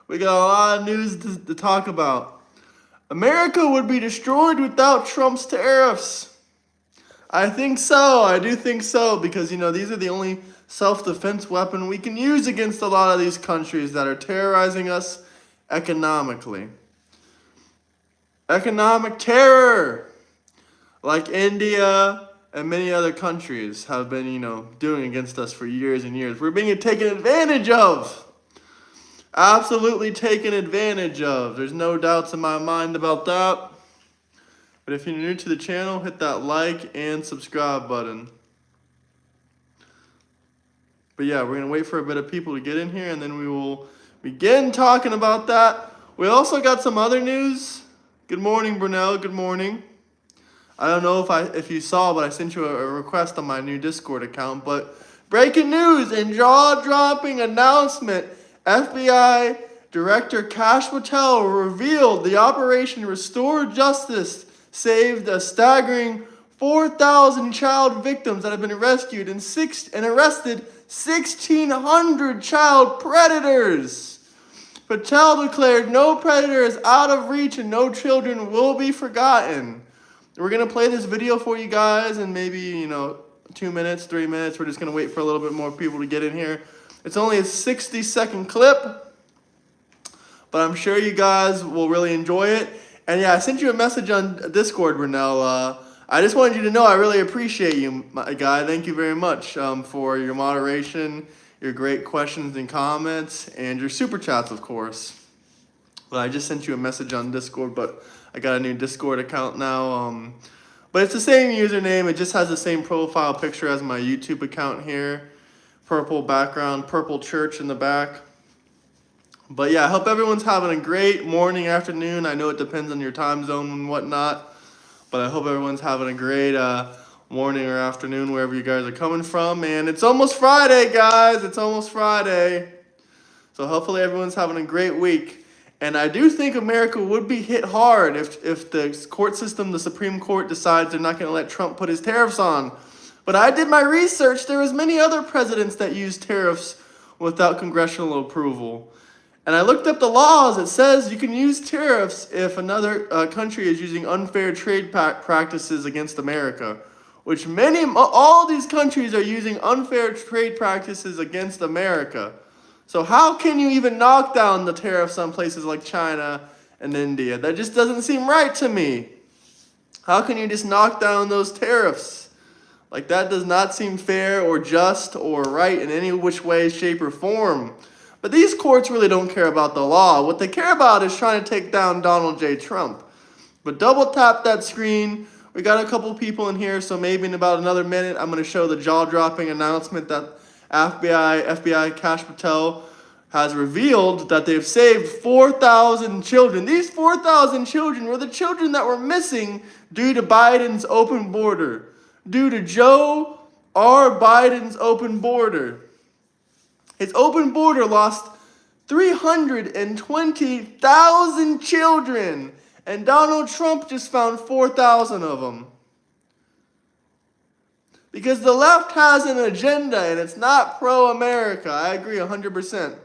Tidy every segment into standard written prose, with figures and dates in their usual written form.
We got a lot of news to talk about. America would be destroyed without Trump's tariffs. I think so. I do think so because, these are the only self-defense weapon we can use against a lot of these countries that are terrorizing us economically. Economic terror, like India and many other countries have been, doing against us for years and years. We're being taken advantage of. Absolutely taken advantage of. There's no doubts in my mind about that. But if you're new to the channel, hit that like and subscribe button. But yeah, we're going to wait for a bit of people to get in here, and then we will begin talking about that. We also got some other news. Good morning, Brunel. Good morning. I don't know if you saw, but I sent you a request on my new Discord account. But breaking news and jaw-dropping announcement. FBI Director Kash Patel revealed the Operation Restore Justice saved a staggering 4,000 child victims that have been rescued and arrested 1,600 child predators. Patel declared no predator is out of reach and no children will be forgotten. We're going to play this video for you guys in maybe, 2 minutes, 3 minutes. We're just going to wait for a little bit more people to get in here. It's only a 60-second clip, but I'm sure you guys will really enjoy it. And yeah, I sent you a message on Discord, Brunel. I just wanted you to know I really appreciate you, my guy. Thank you very much for your moderation, your great questions and comments, and your super chats, of course. Well, I just sent you a message on Discord, but I got a new Discord account now. But it's the same username. It just has the same profile picture as my YouTube account here. Purple background, purple church in the back. But yeah, I hope everyone's having a great morning, afternoon. I know it depends on your time zone and whatnot, but I hope everyone's having a great morning or afternoon wherever you guys are coming from. And it's almost Friday, guys. It's almost Friday. So hopefully everyone's having a great week. And I do think America would be hit hard if the court system, the Supreme Court, decides they're not going to let Trump put his tariffs on. But I did my research. There was many other presidents that used tariffs without congressional approval. And I looked up the laws. It says you can use tariffs if another country is using unfair trade practices against America, which all these countries are using unfair trade practices against America. So how can you even knock down the tariffs on places like China and India? That just doesn't seem right to me. How can you just knock down those tariffs? Like, that does not seem fair or just or right in any which way, shape, or form. But these courts really don't care about the law. What they care about is trying to take down Donald J. Trump. But double tap that screen. We got a couple people in here, so maybe in about another minute, I'm going to show the jaw-dropping announcement that FBI Kash Patel has revealed that they've saved 4,000 children. These 4,000 children were the children that were missing due to Biden's open border. Due to Joe R. Biden's open border. His open border lost 320,000 children, and Donald Trump just found 4,000 of them. Because the left has an agenda, and it's not pro-America. I agree 100%.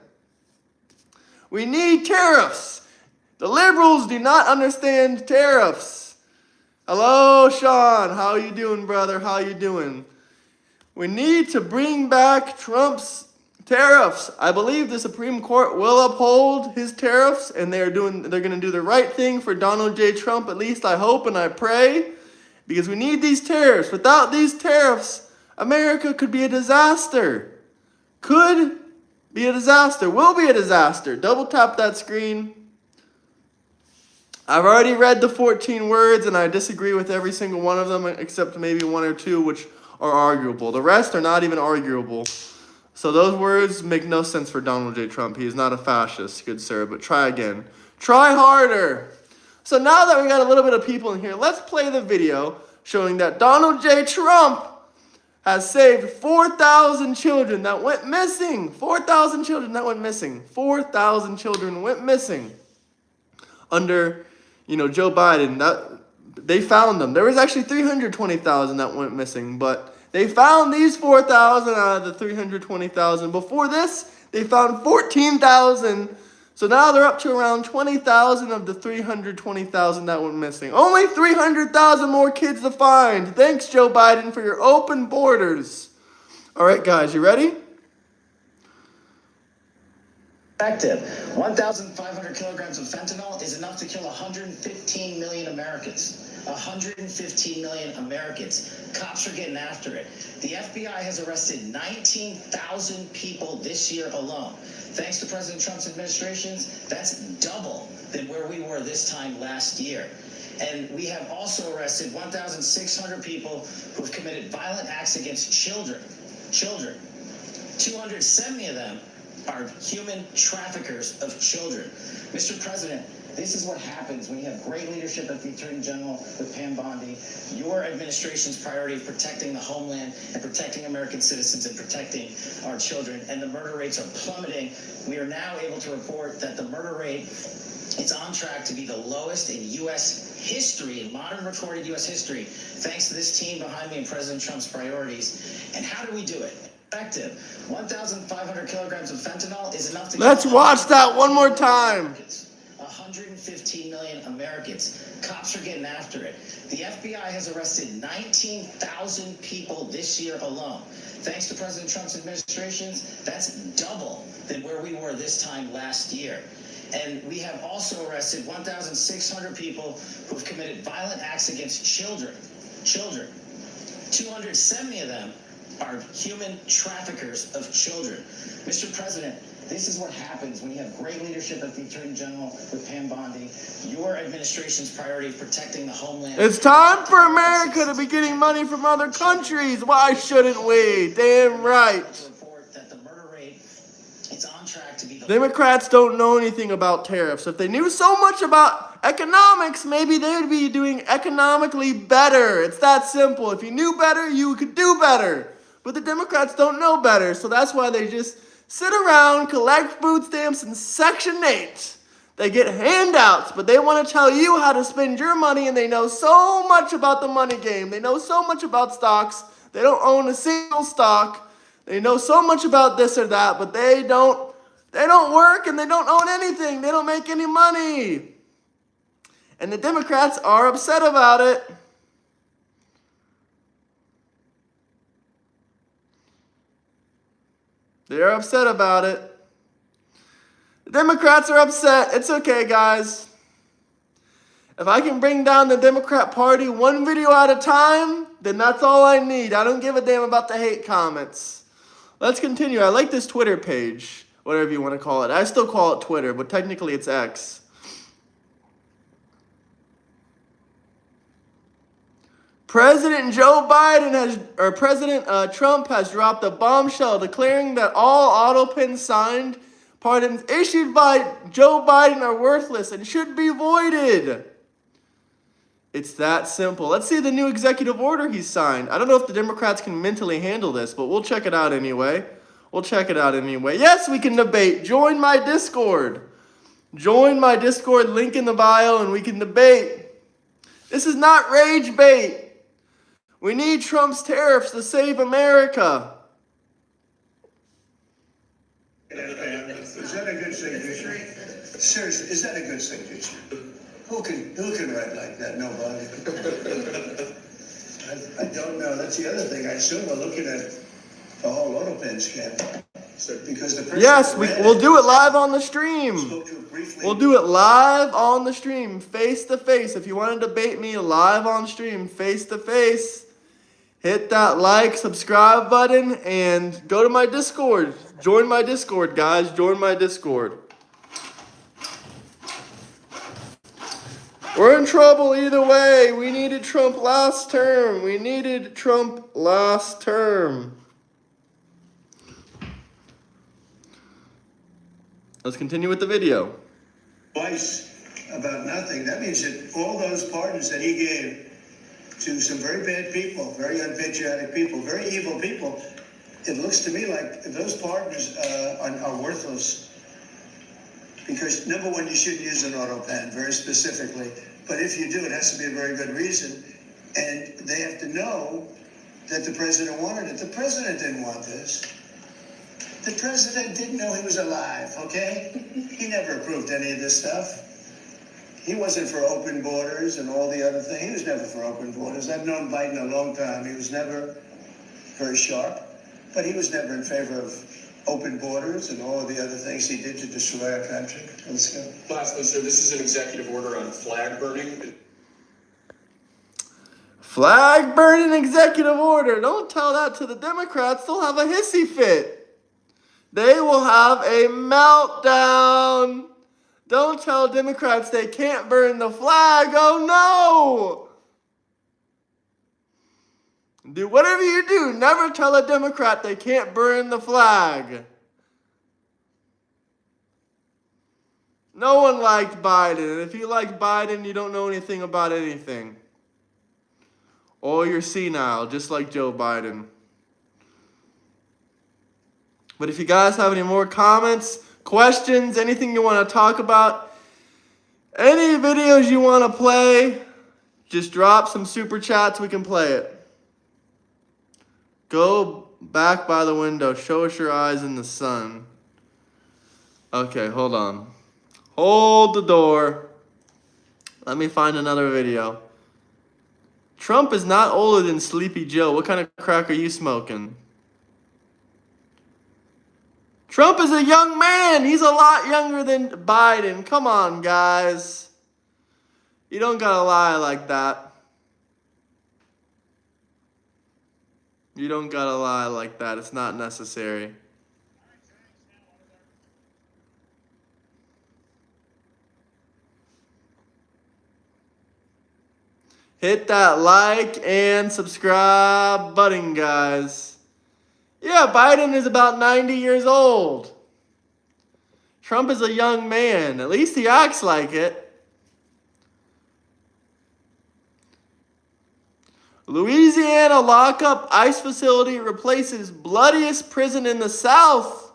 We need tariffs. The liberals do not understand tariffs. Hello, Sean. How you doing, brother? How you doing? We need to bring back Trump's tariffs. I believe the Supreme Court will uphold his tariffs, and they're going to do the right thing for Donald J. Trump. At least I hope and I pray, because we need these tariffs. Without these tariffs, America could be a disaster. Could be a disaster. Will be a disaster. Double tap that screen. I've already read the 14 words, and I disagree with every single one of them, except maybe one or two, which are arguable. The rest are not even arguable. So those words make no sense for Donald J. Trump. He is not a fascist, good sir, but try again. Try harder. So now that we got a little bit of people in here, let's play the video showing that Donald J. Trump has saved 4,000 children that went missing. 4,000 children that went missing. 4,000 children went missing under Joe Biden. They found them. There was actually 320,000 that went missing, but they found these 4,000 out of the 320,000. Before this, they found 14,000 So now they're up to around 20,000 of the 320,000 that went missing. Only 300,000 more kids to find. Thanks, Joe Biden, for your open borders. All right, guys, you ready? Effective. 1,500 kilograms of fentanyl is enough to kill 115 million Americans. 115 million Americans. Cops are getting after it. The FBI has arrested 19,000 people this year alone. Thanks to President Trump's administrations, that's double than where we were this time last year. And we have also arrested 1,600 people who've committed violent acts against children. 270 of them are human traffickers of children. Mr. President, this is what happens when you have great leadership at the Attorney General with Pam Bondi. Your administration's priority of protecting the homeland and protecting American citizens and protecting our children, and the murder rates are plummeting. We are now able to report that the murder rate is on track to be the lowest in U.S. history, in modern recorded U.S. history, thanks to this team behind me and President Trump's priorities. And how do we do it? Effective. 1,500 kilograms of fentanyl is enough to... Let's watch that one more time. 115 million Americans. Cops are getting after it. The FBI has arrested 19,000 people this year alone. Thanks to President Trump's administrations, that's double than where we were this time last year. And we have also arrested 1,600 people who've committed violent acts against children. 270 of them are human traffickers of children. Mr. President, this is what happens when you have great leadership at the Attorney General with Pam Bondi. Your administration's priority of protecting the homeland. It's time for America to be getting money from other countries. Why shouldn't we? Damn right. Democrats don't know anything about tariffs. If they knew so much about economics, maybe they would be doing economically better. It's that simple. If you knew better, you could do better. But the Democrats don't know better, so that's why they just sit around, collect food stamps, and Section 8. They get handouts, but they want to tell you how to spend your money, and they know so much about the money game. They know so much about stocks. They don't own a single stock. They know so much about this or that, but they don't work, and they don't own anything. They don't make any money. And the Democrats are upset about it. They're upset about it. The Democrats are upset. It's okay, guys. If I can bring down the Democrat Party one video at a time, then that's all I need. I don't give a damn about the hate comments. Let's continue. I like this Twitter page, whatever you want to call it. I still call it Twitter, but technically it's X. President Trump has dropped a bombshell declaring that all auto pen signed pardons issued by Joe Biden are worthless and should be voided. It's that simple. Let's see the new executive order he signed. I don't know if the Democrats can mentally handle this, but we'll check it out anyway. Yes, we can debate. Join my Discord. Join my Discord, link in the bio, and we can debate. This is not rage bait. We need Trump's tariffs to save America. Is that a good signature? Seriously, is that a good signature? Who can write like that? Nobody. I don't know. That's the other thing. I assume we're looking at the whole auto pen scandal. Because the yes, we'll do it live on the stream. We'll do it live on the stream, face to face. If you want to debate me live on stream, face to face, hit that like, subscribe button, and go to my Discord. Join my Discord, guys. Join my Discord. We're in trouble either way. We needed Trump last term. Let's continue with the video. Twice about nothing. That means that all those pardons that he gave to some very bad people, very unpatriotic people, very evil people, it looks to me like those pardons are worthless. Because number one, you shouldn't use an auto pen very specifically. But if you do, it has to be a very good reason. And they have to know that the president wanted it. The president didn't want this. The president didn't know he was alive, okay? He never approved any of this stuff. He wasn't for open borders and all the other things. He was never for open borders. I've known Biden a long time. He was never very sharp, but he was never in favor of open borders and all of the other things he did to destroy our country. Let's go. Lastly, sir, this is an executive order on flag burning. Flag burning executive order. Don't tell that to the Democrats. They'll have a hissy fit. They will have a meltdown. Don't tell Democrats they can't burn the flag. Oh no! Do whatever you do. Never tell a Democrat they can't burn the flag. No one liked Biden. And if you like Biden, you don't know anything about anything. Or you're senile, just like Joe Biden. But if you guys have any more comments, questions, anything you want to talk about, any videos you want to play, just drop some super chats, we can play it. Go back by the window, show us your eyes in the sun. Okay, hold on. Hold the door. Let me find another video. Trump is not older than Sleepy Joe. What kind of crack are you smoking? Trump is a young man. He's a lot younger than Biden. Come on, guys. You don't gotta lie like that. You don't gotta lie like that. It's not necessary. Hit that like and subscribe button, guys. Yeah, Biden is about 90 years old. Trump is a young man. At least he acts like it. Louisiana lockup ICE facility replaces bloodiest prison in the South.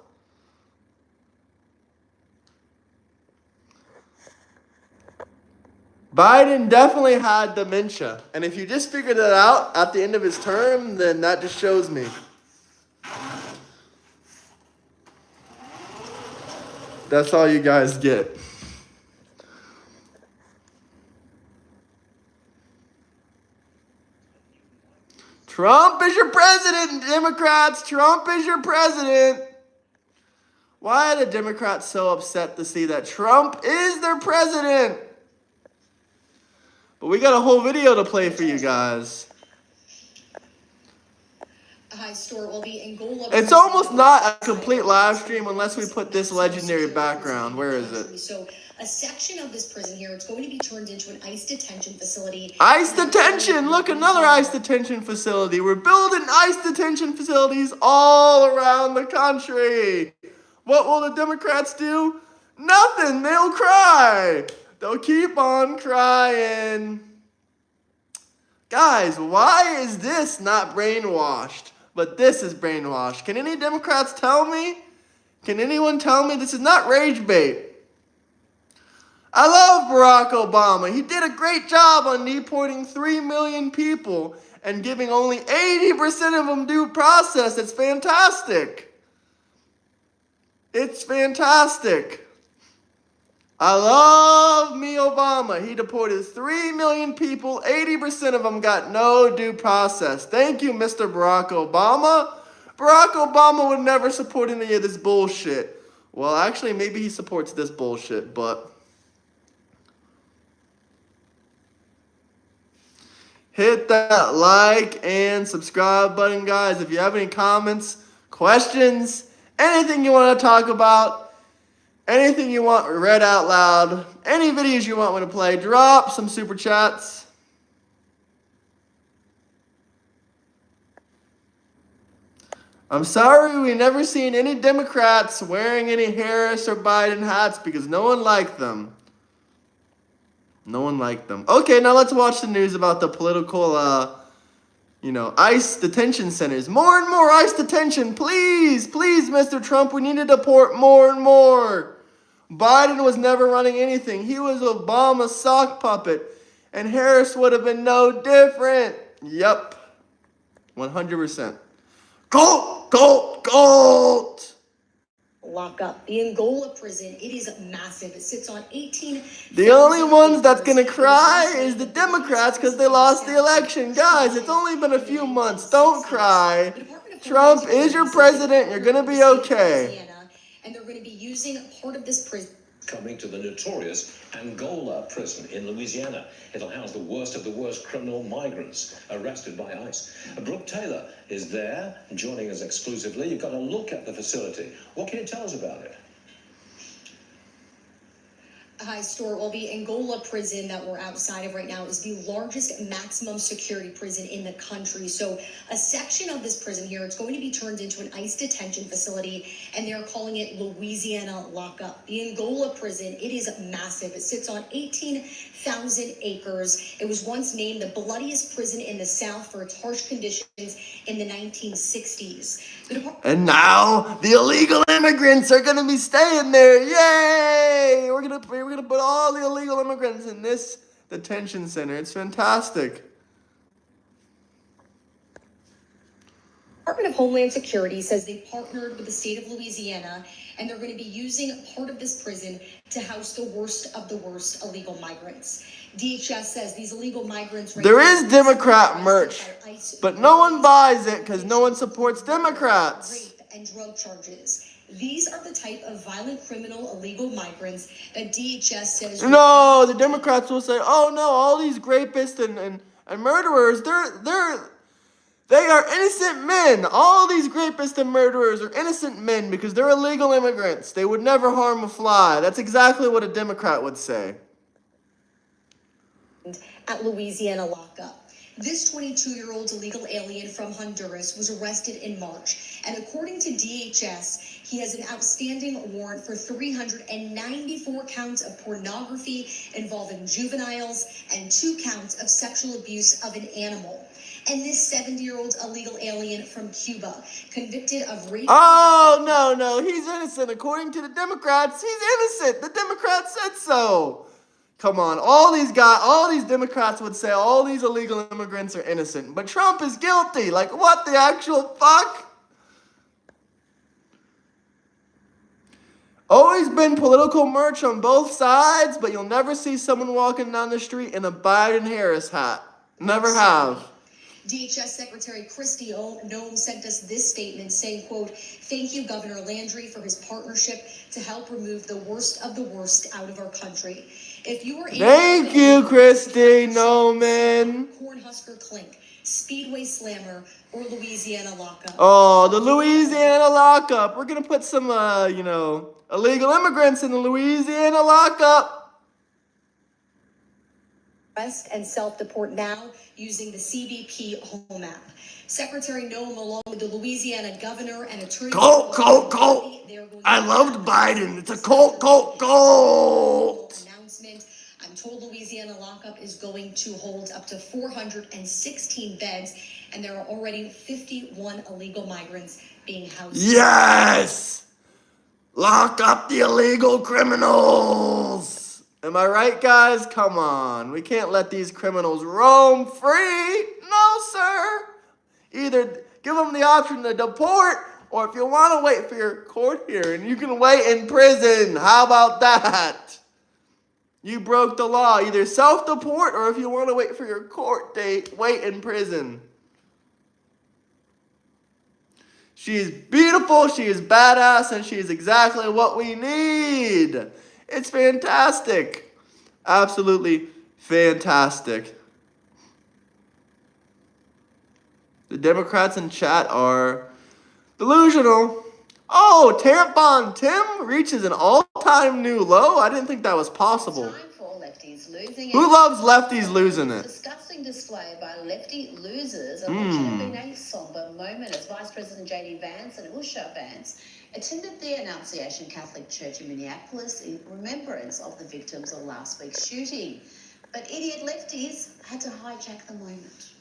Biden definitely had dementia. And if you just figured that out at the end of his term, then that just shows me. That's all you guys get. Trump is your president, Democrats. Trump is your president. Why are the Democrats so upset to see that Trump is their president? But we got a whole video to play for you guys. Store will be in Gola. It's almost not a complete live stream unless we put this legendary background. Where is it? So a section of this prison here, it's going to be turned into an ICE detention facility. ICE detention! Look, another ICE detention facility. We're building ICE detention facilities all around the country. What will the Democrats do? Nothing. They'll cry. They'll keep on crying. Guys, why is this not brainwashed? But this is brainwashed. Can any Democrats tell me? Can anyone tell me this is not rage bait? I love Barack Obama. He did a great job on deporting 3 million people and giving only 80% of them due process. It's fantastic. It's fantastic. I love me Obama. He deported 3 million people. 80% of them got no due process. Thank you, Mr. Barack Obama. Barack Obama would never support any of this bullshit. Well, actually, maybe he supports this bullshit, but... hit that like and subscribe button, guys. If you have any comments, questions, anything you want to talk about, anything you want read out loud, any videos you want me to play, drop some super chats. I'm sorry we never seen any Democrats wearing any Harris or Biden hats because no one liked them. No one liked them. Okay, now let's watch the news about the political, ICE detention centers. More and more ICE detention. Please, please, Mr. Trump, we need to deport more and more. Biden was never running anything. He was Obama's sock puppet. And Harris would have been no different. Yep. 100%. Gold, gold, gold. lockup. The Angola prison, it is massive. It sits on 18. The only ones that's gonna cry is the Democrats because they lost the election. Guys, it's only been a few months. Don't cry. Trump is your president. You're gonna be okay. And they're going to be using part of this prison. Coming to the notorious Angola prison in Louisiana. It'll house the worst of the worst criminal migrants arrested by ICE. Brooke Taylor is there, joining us exclusively. You've got a look at the facility. What can you tell us about it? Hi, Stuart. Well, the Angola prison that we're outside of right now is the largest maximum security prison in the country. So a section of this prison here, it's going to be turned into an ICE detention facility, and they're calling it Louisiana lockup. The Angola prison, it is massive. It sits on 18,000 acres. It was once named the bloodiest prison in the South for its harsh conditions in the 1960s. And now the illegal immigrants are gonna be staying there. Yay! We're gonna put all the illegal immigrants in this detention center. It's fantastic. Department of Homeland Security says they partnered with the state of Louisiana, and they're going to be using part of this prison to house the worst of the worst illegal migrants. DHS says these illegal migrants... There is Democrat merch, but no one buys it because no one supports Democrats. Rape and drug charges. These are the type of violent criminal illegal migrants that DHS says... No, the Democrats will say, oh no, all these rapists and murderers, they are innocent men. All these rapists and murderers are innocent men because they're illegal immigrants. They would never harm a fly. That's exactly what a Democrat would say. At Louisiana lockup. This 22-year-old illegal alien from Honduras was arrested in March, and according to DHS, he has an outstanding warrant for 394 counts of pornography involving juveniles and 2 counts of sexual abuse of an animal. And this 70-year-old illegal alien from Cuba, convicted of rape... Oh, no, he's innocent. According to the Democrats, he's innocent. The Democrats said so. Come on, all these Democrats would say all these illegal immigrants are innocent, but Trump is guilty. Like, what the actual fuck? Always been political merch on both sides, but you'll never see someone walking down the street in a Biden-Harris hat. Never have. DHS Secretary Kristi Noem sent us this statement saying, quote, "Thank you, Governor Landry, for his partnership to help remove the worst of the worst out of our country. If you were Thank you, Kristi Noem. Cornhusker Clink, Speedway Slammer, or Louisiana lockup." Oh, the Louisiana lockup. We're going to put some, illegal immigrants in the Louisiana lockup. Arrest and self-deport now using the CBP Home app. Secretary Noem, along with the Louisiana governor and attorney... Cult. I loved Biden. It's a cult. Announcement. I'm told Louisiana lockup is going to hold up to 416 beds, and there are already 51 illegal migrants being housed. Yes! Lock up the illegal criminals! Am I right, guys? Come on. We can't let these criminals roam free. No, sir. Either give them the option to deport, or if you want to wait for your court hearing, you can wait in prison. How about that? You broke the law. Either self-deport, or if you want to wait for your court date, wait in prison. She is beautiful, she is badass, and she is exactly what we need. It's fantastic. Absolutely fantastic. The Democrats in chat are delusional. Oh, Tampon Tim reaches an all-time new low. I didn't think that was possible. Time for lefties losing. Who loves lefties losing it? Disgusting display by lefty losers on what should have been a somber moment as Vice President J.D. Vance and Usha Vance attended the Annunciation Catholic Church in Minneapolis in remembrance of the victims of last week's shooting. But idiot lefties had to hijack the moment.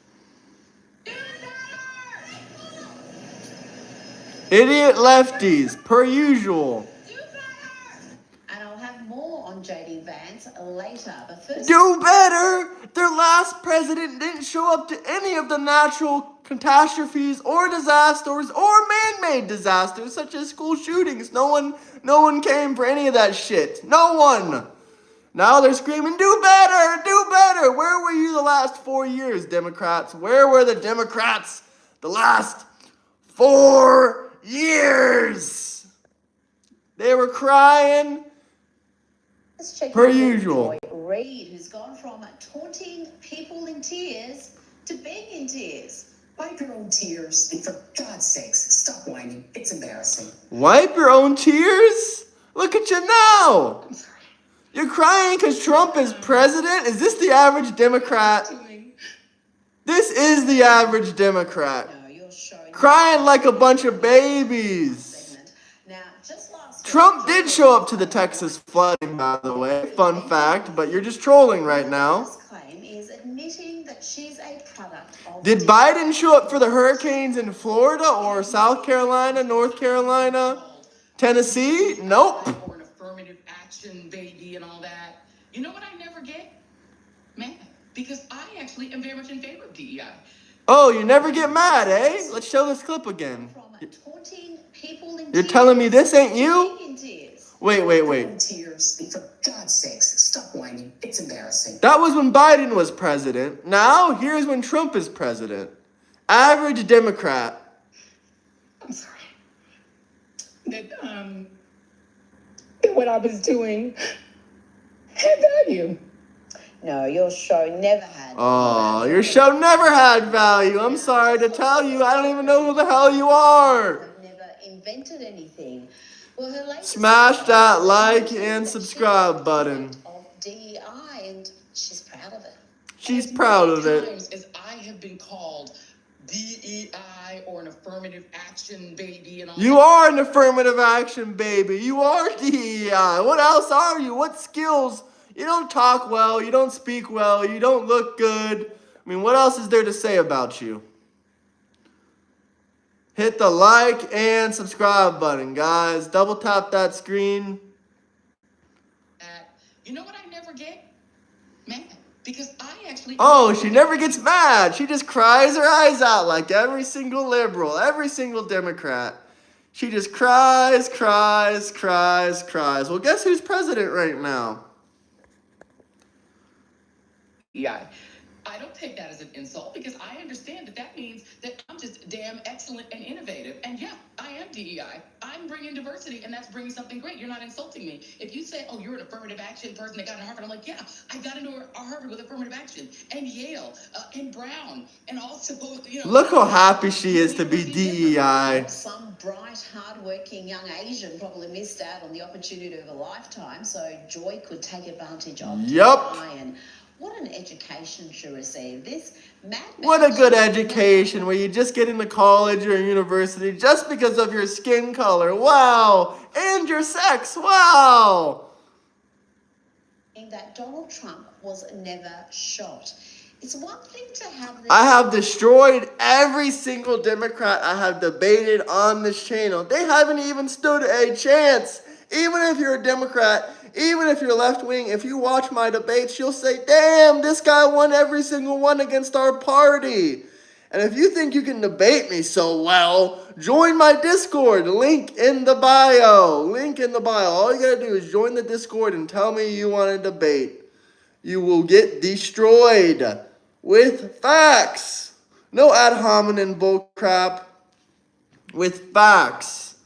Idiot lefties, per usual. And I'll have more on J.D. Vance later, but first... Do better! Their last president didn't show up to any of the natural catastrophes or disasters or man-made disasters such as school shootings. No one came for any of that shit. No one. Now they're screaming, do better, do better. Where were you the last 4 years, Democrats? Where were the Democrats the last 4 years? They were crying Let's check per in with usual. Joy Reid, who's gone from taunting people in tears to being in tears. Wipe your own tears, and for God's sakes, stop whining. It's embarrassing. Wipe your own tears? Look at you now. You're crying because Trump is president? Is this the average Democrat? This is the average Democrat. No, you're showing Crying like a bunch of babies. Now, just last Trump did show up to the Texas flooding, by the way. Fun fact, but you're just trolling right now. This claim is admitting that she's a product of Did Biden show up for the hurricanes in Florida or South Carolina, North Carolina, Tennessee? Nope. Or an affirmative action baby and all that. You know what I never get? Man, because I actually am very much in favor of DEI. Oh, you never get mad, eh? Let's show this clip again. from taunting people in You're tears telling me this ain't to you? being in tears. Wait. Tears, and for God's sakes, stop whining. It's embarrassing. That was when Biden was president. Now, here's when Trump is president. Average Democrat. I'm sorry. That what I was doing had value. No, your show never had. Oh, your show never had value. I'm sorry to tell you. I don't even know who the hell you are. I've never invented anything. Well, her latest Smash that like and subscribe button. of DEI, and she's proud of it. She's proud of it. Times as I have been called DEI or an affirmative action baby and all You that. are an affirmative action baby. You are DEI. What else are you? What skills? You don't talk well. You don't speak well. You don't look good. I mean, what else is there to say about you? Hit the like and subscribe button, guys. Double tap that screen. You know what I never get? Man, because I actually... Oh, she never gets mad. She just cries her eyes out like every single liberal, every single Democrat. She just cries. Well, guess who's president right now? DEI. I don't take that as an insult because I understand that means that I'm just damn excellent and innovative. And yeah, I am DEI. I'm bringing diversity, and that's bringing something great. You're not insulting me. If you say, oh, you're an affirmative action person that got into Harvard, I'm like, yeah, I got into Harvard with affirmative action, and Yale, and Brown, and also, you know. Look how happy she is to be DEI. Some bright, hard-working young Asian probably missed out on the opportunity of a lifetime, so Joy could take advantage of Yup. DEI. And what an education she received. This What a good education where you just get into college or university just because of your skin color. Wow. And your sex. Wow. that Donald Trump was never shot. It's one thing to have this. I have destroyed every single Democrat I have debated on this channel. They haven't even stood a chance. Even if you're a Democrat, even if you're left wing, if you watch my debates, you'll say, damn, this guy won every single one against our party. And if you think you can debate me so well, join my Discord. Link in the bio. Link in the bio. All you gotta do is join the Discord and tell me you want to debate. You will get destroyed with facts. No ad hominem bullcrap. With facts.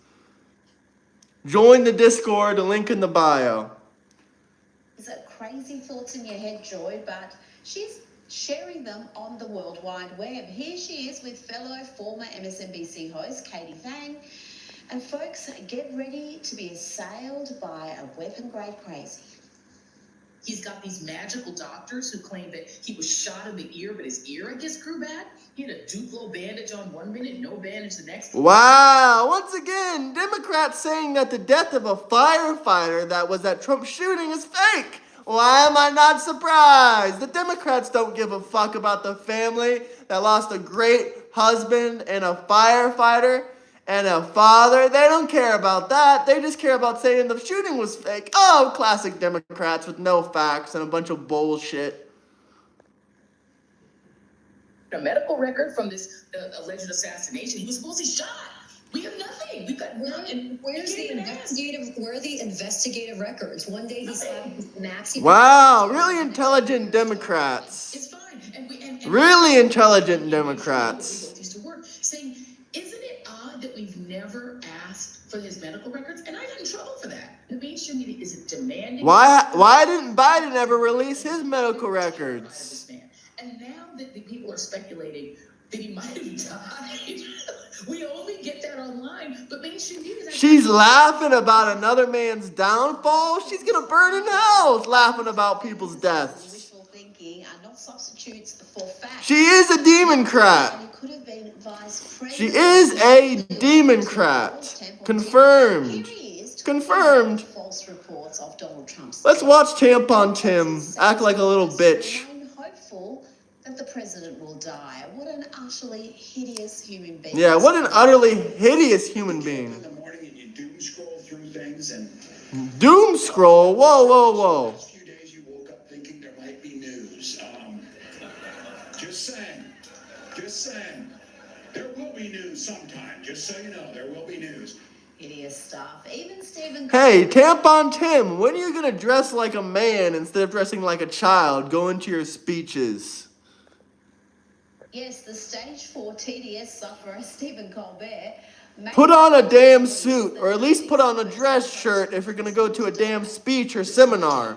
Join the Discord. The link in the bio. These are crazy thoughts in your head, Joy, but she's sharing them on the World Wide Web. Here she is with fellow former MSNBC host Katie Fang. And folks, get ready to be assailed by a weapon-grade crazy. He's got these magical doctors who claim that he was shot in the ear, but his ear, I guess, grew back. He had a Duplo bandage on one minute, no bandage the next. Wow. Once again, Democrats saying that the death of a firefighter that was at Trump's shooting is fake. Why am I not surprised? The Democrats don't give a fuck about the family that lost a great husband and a firefighter and a father. They don't care about that. They just care about saying the shooting was fake. Oh, classic Democrats with no facts and a bunch of bullshit. a medical record from this alleged assassination. He was supposedly shot. We have nothing. We've got nothing. Where's the investigative? Where are the investigative records? One day he slapped Maxi. Wow, really intelligent Democrats. It's fine. Really intelligent Democrats. Used to work, saying, isn't it odd that we've never asked for his medical records? And I got in trouble for that. The mainstream media is demanding. Why didn't Biden ever release his medical records? And now that the people are speculating that he might have died, we only get that online. But mainstream media. She's laughing about another man's downfall. She's gonna burn in hell laughing about people's deaths. Wishful thinking are not substitutes for facts. She is a Democrat. Could have been vice president. She is a Democrat. Confirmed. Confirmed. False reports of Donald Trump's. Let's watch Tampon Tim act like a little bitch. I'm hopeful that the president will die. What an utterly hideous human being. Yeah, what an utterly hideous human being. In the morning and you doom scroll through things and Doom scroll? Whoa, whoa, whoa. last few days you woke up thinking there might be news. Just saying. Just saying. There will be news sometime. Just so you know, there will be news. Hideous stuff. Even Stephen. Hey, Tampon Tim, when are you gonna dress like a man instead of dressing like a child? Go into your speeches. Yes, the stage 4 TDS sufferer Stephen Colbert. Put on a damn suit, or at least put on a dress shirt if you're gonna go to a damn speech or seminar.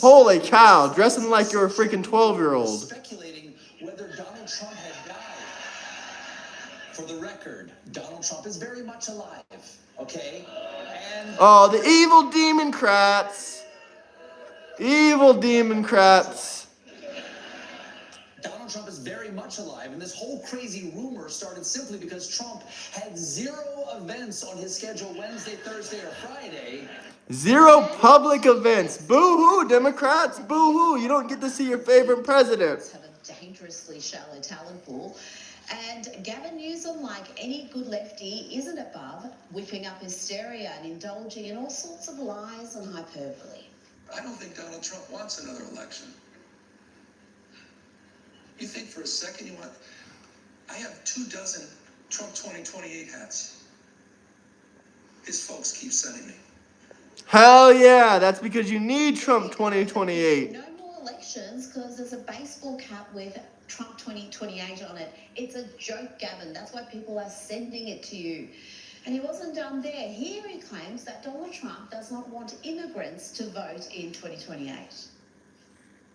Holy cow, dressing like you're a freaking 12-year-old. Speculating whether Donald Trump had died. For the record, Donald Trump is very much alive, okay? And Oh, the evil Democrats. Evil Democrats. Donald Trump is very much alive, and this whole crazy rumor started simply because Trump had 0 events on his schedule Wednesday, Thursday, or Friday. 0 public events. Boo-hoo, Democrats. Boo-hoo. You don't get to see your favorite president. Have a dangerously shallow talent pool. And Gavin Newsom, like any good lefty, isn't above whipping up hysteria and indulging in all sorts of lies and hyperbole. I don't think Donald Trump wants another election. You think for a second you want... I have 24 Trump 2028 hats. His folks keep sending me. Hell yeah, that's because you need Trump 2028. No more elections because there's a baseball cap with Trump 2028 on it. It's a joke, Gavin. That's why people are sending it to you. And he wasn't done there. Here he claims that Donald Trump does not want immigrants to vote in 2028.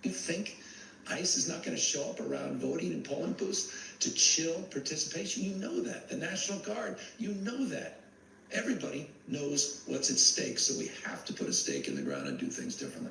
You think ICE is not going to show up around voting and polling booths to chill participation? You know that. The National Guard, you know that. Everybody knows what's at stake, so we have to put a stake in the ground and do things differently.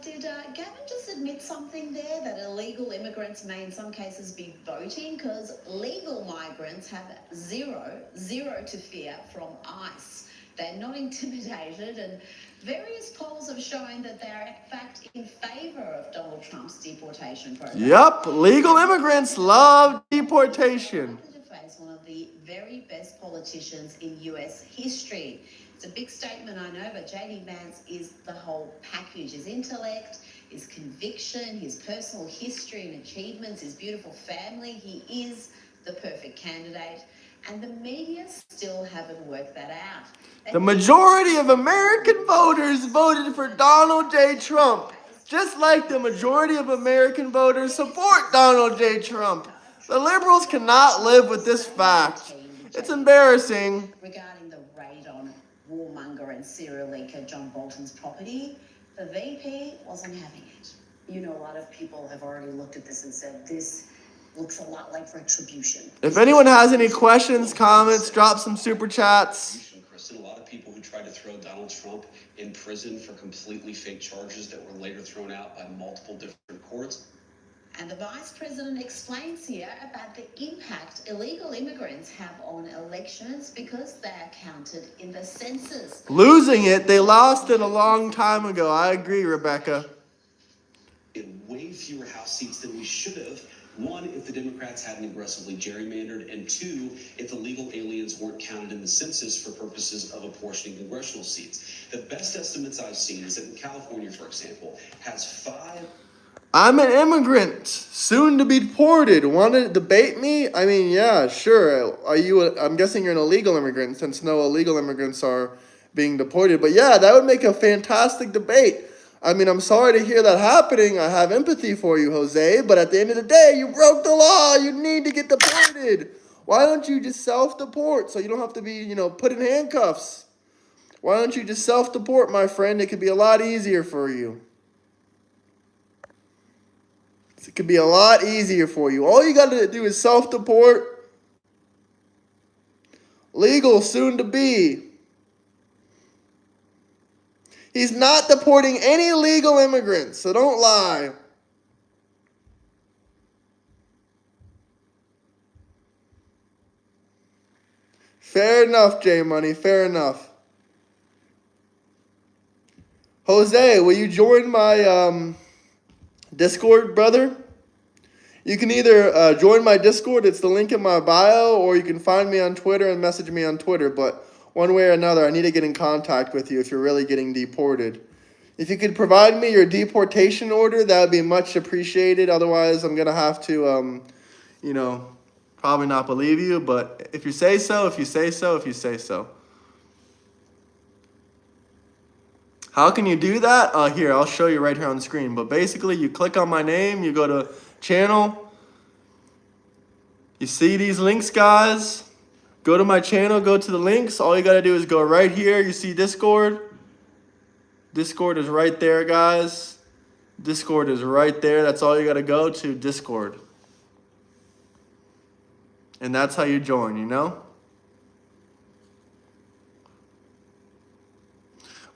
Did Gavin just admit something there, that illegal immigrants may in some cases be voting? Because legal migrants have zero to fear from ICE. They're not intimidated, and various polls have shown that they are in fact in favor of Donald Trump's deportation program. Yup, legal immigrants love deportation. To face one of the very best politicians in US history. It's a big statement, I know, but JD Vance is the whole package. His intellect, his conviction, his personal history and achievements, his beautiful family. He is the perfect candidate. And the media still haven't worked that out. The majority of American voters voted for Donald J. Trump, just like the majority of American voters support Donald J. Trump. The liberals cannot live with this fact. It's embarrassing. Regarding the raid on warmonger and serial leaker John Bolton's property, the VP wasn't having it. You know, a lot of people have already looked at this and said this looks a lot like retribution. If anyone has any questions, comments, drop some super chats. Kristen, a lot of people who tried to throw Donald Trump in prison for completely fake charges that were later thrown out by multiple different courts. And the Vice President explains here about the impact illegal immigrants have on elections because they are counted in the census. Losing it, they lost it a long time ago. I agree, Rebecca. In way fewer House seats than we should have. One, if the Democrats hadn't aggressively gerrymandered, and 2, if the legal aliens weren't counted in the census for purposes of apportioning congressional seats. The best estimates I've seen is that in California, for example, has 5 I'm an immigrant, soon to be deported. Want to debate me? I mean, yeah, sure. I'm guessing you're an illegal immigrant, since no illegal immigrants are being deported. But yeah, that would make a fantastic debate. I mean, I'm sorry to hear that happening. I have empathy for you, Jose. But at the end of the day, you broke the law. You need to get deported. Why don't you just self-deport so you don't have to be, put in handcuffs? Why don't you just self-deport, my friend? It could be a lot easier for you. It could be a lot easier for you. All you got to do is self-deport. Legal, soon to be. He's not deporting any legal immigrants, so don't lie. Fair enough, J Money, fair enough. Jose, will you join my Discord, brother? You can either join my Discord, it's the link in my bio, or you can find me on Twitter and message me on Twitter. But one way or another, I need to get in contact with you if you're really getting deported. If you could provide me your deportation order, that would be much appreciated. Otherwise, I'm going to have to, probably not believe you. But if you say so, if you say so, if you say so. How can you do that? Here, I'll show you right here on the screen. But basically, you click on my name, you go to channel. You see these links, guys? Go to my channel, go to the links. All you got to do is go right here. You see Discord? Discord is right there, guys. Discord is right there. That's all you got to go to, Discord. And that's how you join,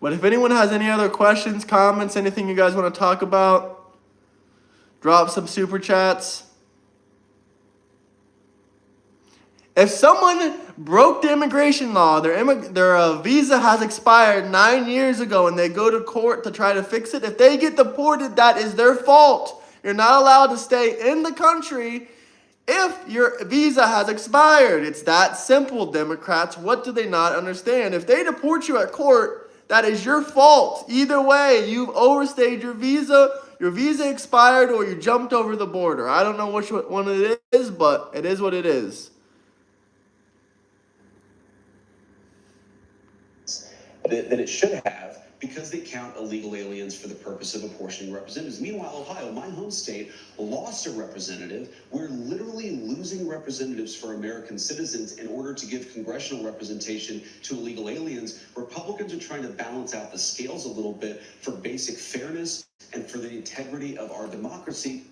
But if anyone has any other questions, comments, anything you guys want to talk about, drop some super chats. If someone broke the immigration law, their visa has expired 9 years ago and they go to court to try to fix it, if they get deported, that is their fault. You're not allowed to stay in the country if your visa has expired. It's that simple, Democrats. What do they not understand? If they deport you at court, that is your fault. Either way, you've overstayed your visa expired, or you jumped over the border. I don't know which one it is, but it is what it is. That it should have, because they count illegal aliens for the purpose of apportioning representatives. Meanwhile, Ohio, my home state, lost a representative. We're literally losing representatives for American citizens in order to give congressional representation to illegal aliens. Republicans are trying to balance out the scales a little bit for basic fairness and for the integrity of our democracy.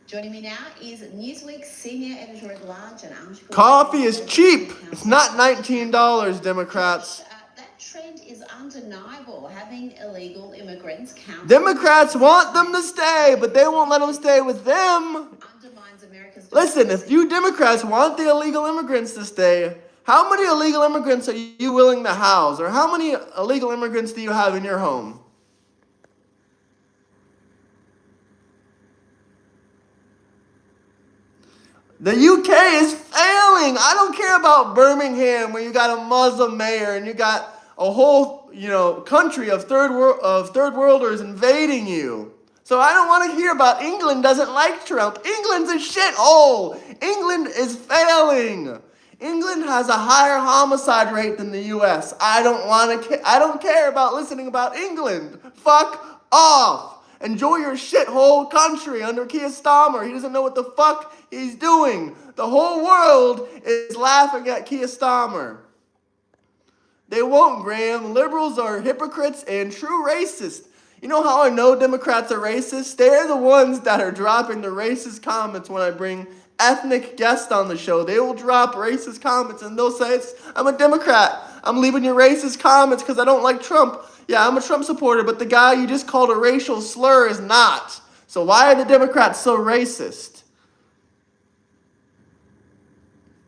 Joining me now is Newsweek's senior editor-at-large and article. Coffee is cheap. It's not $19, Democrats. That trend is undeniable, having illegal immigrants count. Democrats want them to stay, but they won't let them stay with them. Undermines America's. Listen, if you Democrats want the illegal immigrants to stay, how many illegal immigrants are you willing to house? Or how many illegal immigrants do you have in your home? The UK is failing. I don't care about Birmingham, where you got a Muslim mayor and you got a whole, country of third worlders invading you. So I don't want to hear about England doesn't like Trump. England's a shithole. England is failing. England has a higher homicide rate than the US. I don't care about listening about England. Fuck off. Enjoy your shithole country under Keir Starmer. He doesn't know what the fuck he's doing. The whole world is laughing at Keir Starmer. They won't, Graham. Liberals are hypocrites and true racists. You know how I know Democrats are racist? They're the ones that are dropping the racist comments when I bring ethnic guests on the show. They will drop racist comments and they'll say, I'm a Democrat. I'm leaving your racist comments because I don't like Trump. Yeah, I'm a Trump supporter, but the guy you just called a racial slur is not. So why are the Democrats so racist?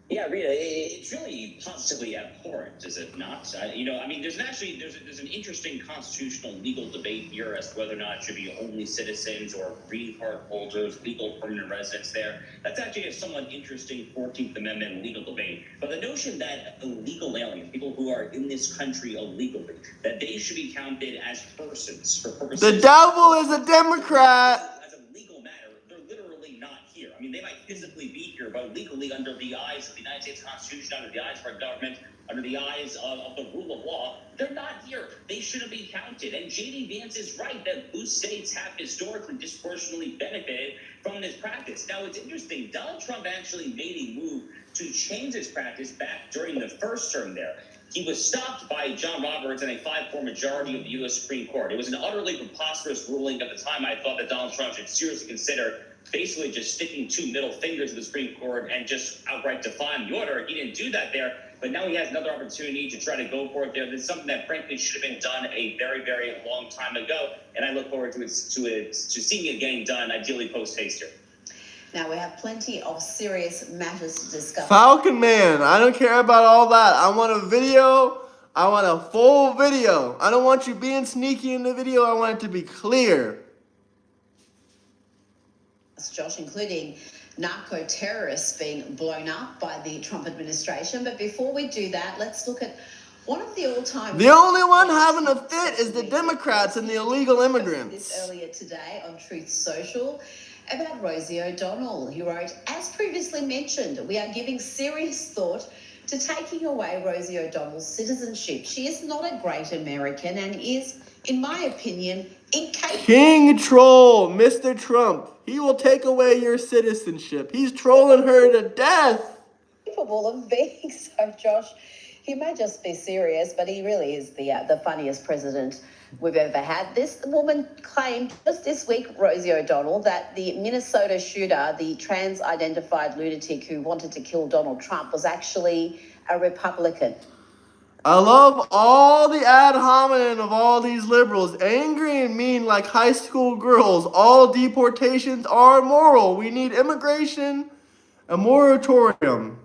Yeah, Rita, it's really positively abhorrent, is it not? There's an interesting constitutional legal debate here as to whether or not it should be only citizens or green card holders, legal permanent residents there. That's actually a somewhat interesting 14th Amendment legal debate. But the notion that illegal aliens, people who are in this country illegally, that they should be counted as persons for purposes... The devil is a Democrat. I mean, they might physically be here, but legally, under the eyes of the United States Constitution, under the eyes of our government, under the eyes of the rule of law, they're not here. They shouldn't be counted. And J.D. Vance is right that blue states have historically disproportionately benefited from this practice. Now, it's interesting. Donald Trump actually made a move to change this practice back during the first term there. He was stopped by John Roberts and a 5-4 majority of the U.S. Supreme Court. It was an utterly preposterous ruling. At the time, I thought that Donald Trump should seriously consider basically just sticking 2 middle fingers to the Supreme Court and just outright defying the order. He didn't do that there, but now he has another opportunity to try to go for it there. This is something that frankly should have been done a very, very long time ago, and I look forward to seeing it getting done, ideally post-haste here. Now, we have plenty of serious matters to discuss. Falcon Man, I don't care about all that. I want a video. I want a full video. I don't want you being sneaky in the video. I want it to be clear. Josh, including narco-terrorists being blown up by the Trump administration. But before we do that, let's look at one of the all-time... The only one having a fit is the Democrats and the illegal immigrants. This earlier today on Truth Social about Rosie O'Donnell, who wrote, as previously mentioned, we are giving serious thought to taking away Rosie O'Donnell's citizenship. She is not a great American and is, in my opinion, incapable... King Troll, Mr. Trump. He will take away your citizenship. He's trolling her to death. Capable of being so, Josh. He may just be serious, but he really is the funniest president we've ever had. This woman claimed just this week, Rosie O'Donnell, that the Minnesota shooter, the trans-identified lunatic who wanted to kill Donald Trump, was actually a Republican. I love all the ad hominem of all these liberals, angry and mean like high school girls. All deportations are immoral. We need immigration, a moratorium.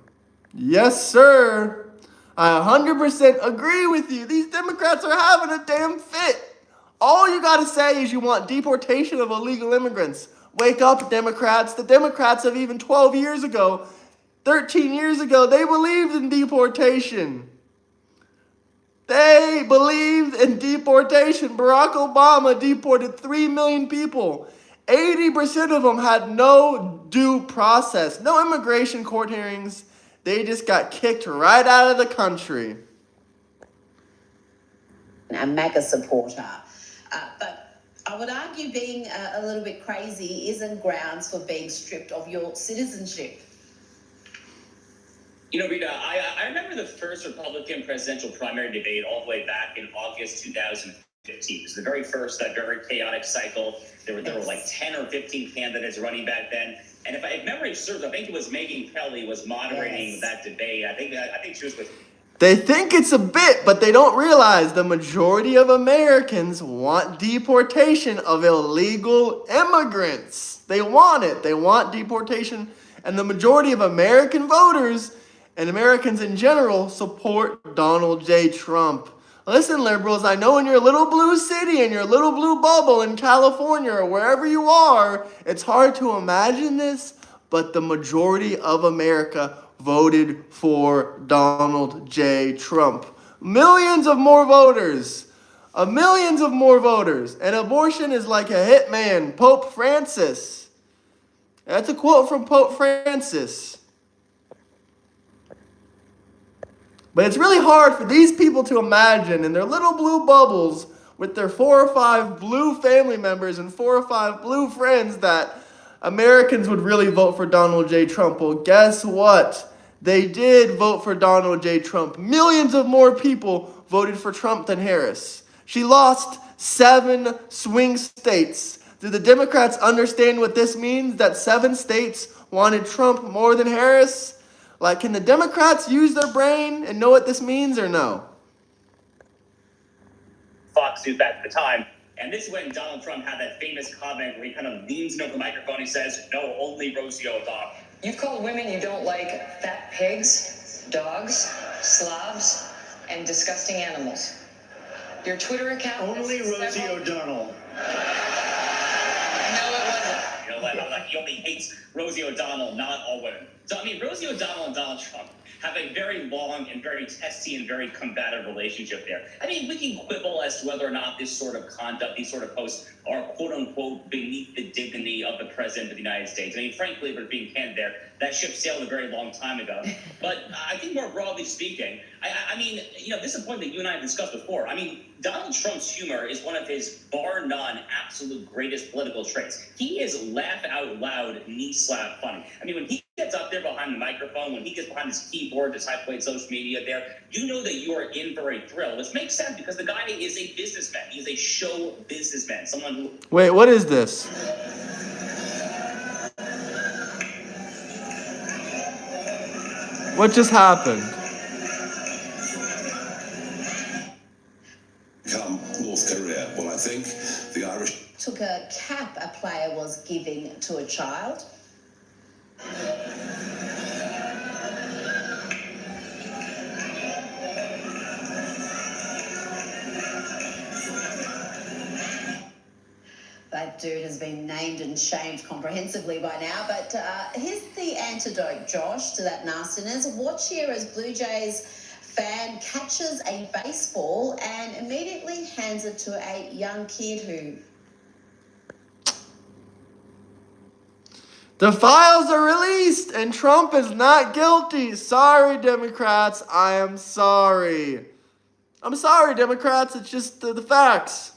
Yes, sir. I 100% agree with you. These Democrats are having a damn fit. All you got to say is you want deportation of illegal immigrants. Wake up, Democrats. The Democrats have even 12 years ago, 13 years ago, they believed in deportation. They believed in deportation. Barack Obama deported 3 million people. 80% of them had no due process, no immigration court hearings. They just got kicked right out of the country. A MAGA supporter. But I would argue being a little bit crazy isn't grounds for being stripped of your citizenship. You know, Rita, I remember the first Republican presidential primary debate all the way back in August 2015. It was the very first, very chaotic cycle. There were like 10 or 15 candidates running back then. And if memory serves, I think it was Megyn Kelly was moderating that debate. I think she was with... They think it's a bit, but they don't realize the majority of Americans want deportation of illegal immigrants. They want it. They want deportation. And the majority of American voters and Americans in general support Donald J. Trump. Listen, liberals, I know in your little blue city, in your little blue bubble in California or wherever you are, it's hard to imagine this, but the majority of America voted for Donald J. Trump. Millions of more voters. Millions of more voters. And abortion is like a hitman, Pope Francis. That's a quote from Pope Francis. But it's really hard for these people to imagine in their little blue bubbles with their 4 or 5 blue family members and 4 or 5 blue friends that Americans would really vote for Donald J. Trump. Well, guess what? They did vote for Donald J. Trump. Millions of more people voted for Trump than Harris. She lost 7 swing states. Do the Democrats understand what this means? That 7 states wanted Trump more than Harris? Like, can the Democrats use their brain and know what this means or no? Fox News back at the time. And this is when Donald Trump had that famous comment where he kind of leans into the microphone. He says, no, only Rosie O'Donnell. You've called women you don't like fat pigs, dogs, slobs, and disgusting animals. Your Twitter account... Only Rosie O'Donnell. No, it wasn't. You know what? He only hates Rosie O'Donnell, not all women. So, I mean, Rosie O'Donnell and Donald Trump have a very long and very testy and very combative relationship there. I mean, we can quibble as to whether or not this sort of conduct, these sort of posts are quote-unquote beneath the dignity of the President of the United States. I mean, frankly, if we're being candid there, that ship sailed a very long time ago. But I think more broadly speaking, I mean, you know, this is a point that you and I have discussed before. I mean, Donald Trump's humor is one of his bar none absolute greatest political traits. He is laugh out loud, knee slap funny. I mean, when he gets up there behind the microphone, when he gets behind his keyboard to type social media there, you know that you are in for a thrill, which makes sense because the guy is a businessman. He's a show businessman, someone who... Wait, what is this? What just happened? Come North Korea. Well, I think the Irish Took a cap a player was giving to a child. That dude has been named and shamed comprehensively by now, but here's the antidote, Josh, to that nastiness. Watch here as Blue Jays fan catches a baseball and immediately hands it to a young kid who... The files are released and Trump is not guilty. Sorry, Democrats. I am sorry. I'm sorry, Democrats. It's just the facts.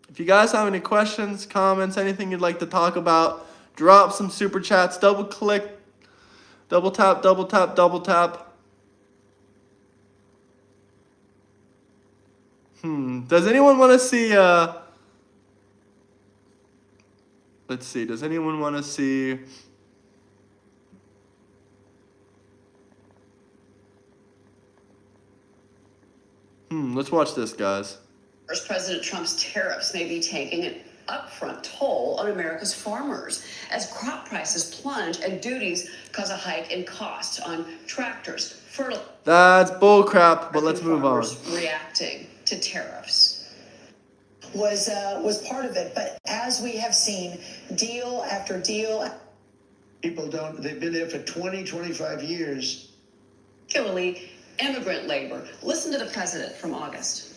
If you guys have any questions, comments, anything you'd like to talk about, drop some super chats. Double click, double tap, double tap, double tap. Does anyone want to see... Let's see. Does anyone want to see... Let's watch this, guys. First, President Trump's tariffs may be taking an upfront toll on America's farmers as crop prices plunge and duties cause a hike in costs on tractors, fertilizer. That's bullcrap, but let's move on. Reacting to tariffs. Was part of it, but as we have seen, deal after deal. People don't, they've been there for 20, 25 years. Particularly immigrant labor. Listen to the president from August.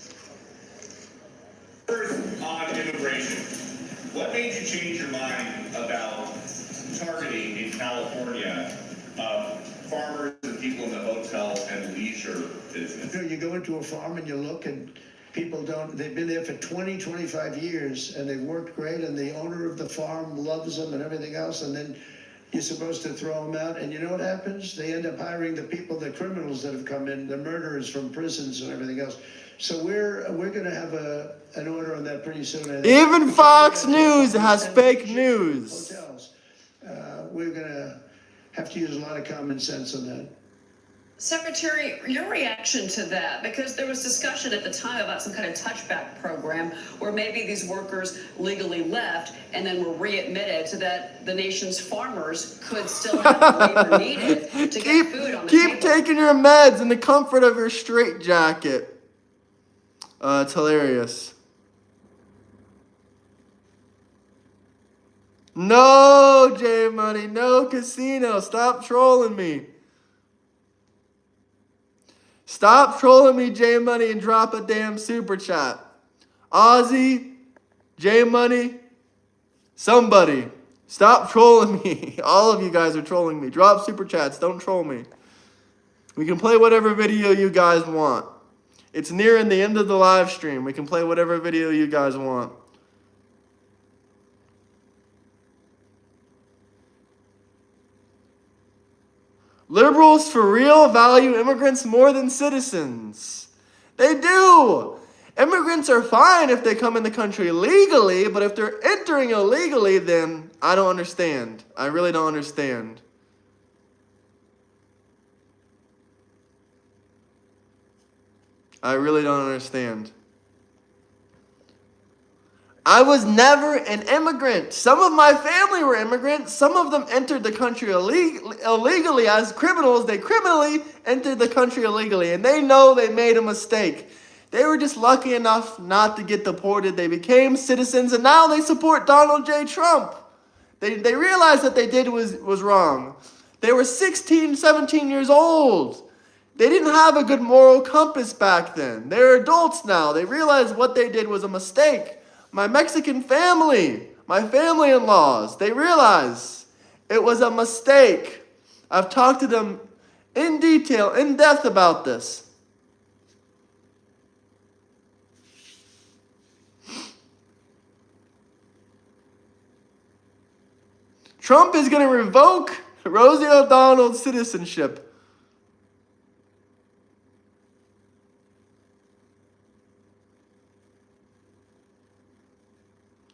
First, on immigration, what made you change your mind about targeting in California farmers and people in the hotel and leisure business? You go into a farm and you look and people don't, they've been there for 20, 25 years and they've worked great and the owner of the farm loves them and everything else, and then you're supposed to throw them out, and you know what happens? They end up hiring the people, the criminals that have come in, the murderers from prisons and everything else. So we're going to have an order on that pretty soon. Even Fox News has fake news. Hotels. We're going to have to use a lot of common sense on that. Secretary, your reaction to that, because there was discussion at the time about some kind of touchback program where maybe these workers legally left and then were readmitted so that the nation's farmers could still have the labor needed to get food on the table. Keep taking your meds in the comfort of your straitjacket. It's hilarious. No, J Money, no casino. Stop trolling me. Stop trolling me, J Money, and drop a damn super chat. Ozzy, J Money, somebody, stop trolling me. All of you guys are trolling me. Drop super chats. Don't troll me. We can play whatever video you guys want. It's nearing the end of the live stream. We can play whatever video you guys want. Liberals for real value immigrants more than citizens. They do. Immigrants are fine if they come in the country legally, but if they're entering illegally, then I don't understand. I really don't understand. I really don't understand. I was never an immigrant. Some of my family were immigrants. Some of them entered the country illegally as criminals. They criminally entered the country illegally, and they know they made a mistake. They were just lucky enough not to get deported. They became citizens, and now they support Donald J. Trump. They realized that they did was wrong. They were 16, 17 years old. They didn't have a good moral compass back then. They're adults now. They realized what they did was a mistake. My Mexican family, my family-in-laws, they realize it was a mistake. I've talked to them in detail, in depth about this. Trump is going to revoke Rosie O'Donnell's citizenship.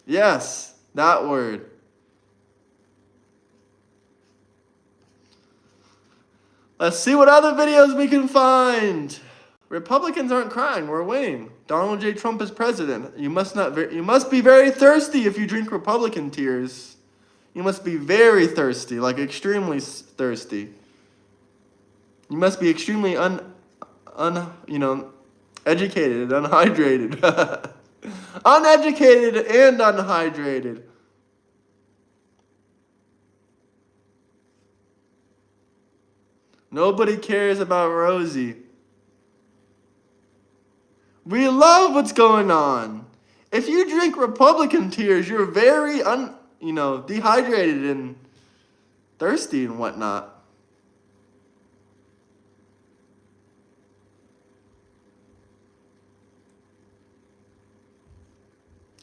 Yes, that word. Let's see what other videos we can find. Republicans aren't crying. We're winning. Donald J. Trump is president. You must be very thirsty if you drink Republican tears. You must be very thirsty, like extremely thirsty. You must be extremely educated, unhydrated. Uneducated and unhydrated. Nobody cares about Rosie. We love what's going on. If you drink Republican tears, you're very dehydrated and thirsty and whatnot.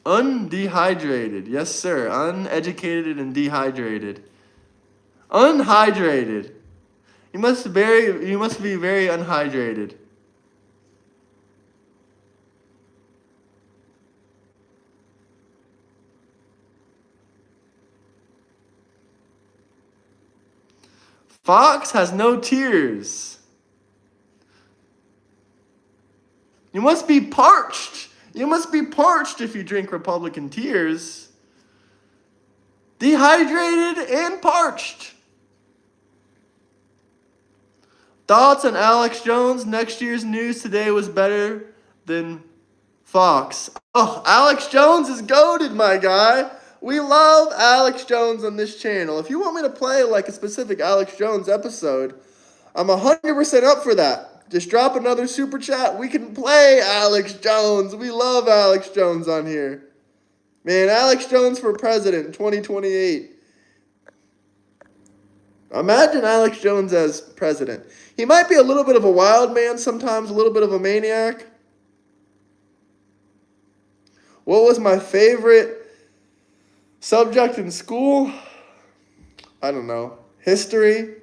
Undehydrated. Yes, sir. Uneducated and dehydrated. Unhydrated. You must be very unhydrated. Fox has no tears. You must be parched. You must be parched if you drink Republican tears. Dehydrated and parched. Thoughts on Alex Jones? Next year's news today was better than Fox. Oh, Alex Jones is goated, my guy. We love Alex Jones on this channel. If you want me to play like a specific Alex Jones episode, I'm 100% up for that. Just drop another super chat. We can play Alex Jones. We love Alex Jones on here. Man, Alex Jones for president in 2028. Imagine Alex Jones as president. He might be a little bit of a wild man sometimes, a little bit of a maniac. What was my favorite subject in school? I don't know. History.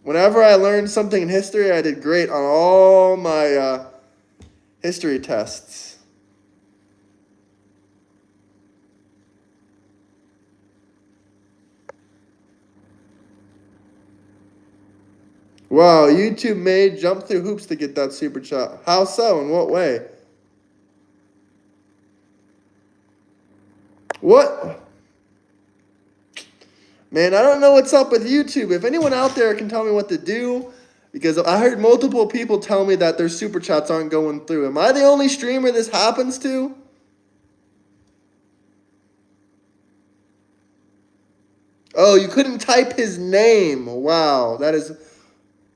Whenever I learned something in history, I did great on all my history tests. Wow, YouTube made jump through hoops to get that super chat. How so? In what way? What? Man, I don't know what's up with YouTube. If anyone out there can tell me what to do, because I heard multiple people tell me that their super chats aren't going through. Am I the only streamer this happens to? Oh, you couldn't type his name. Wow, that is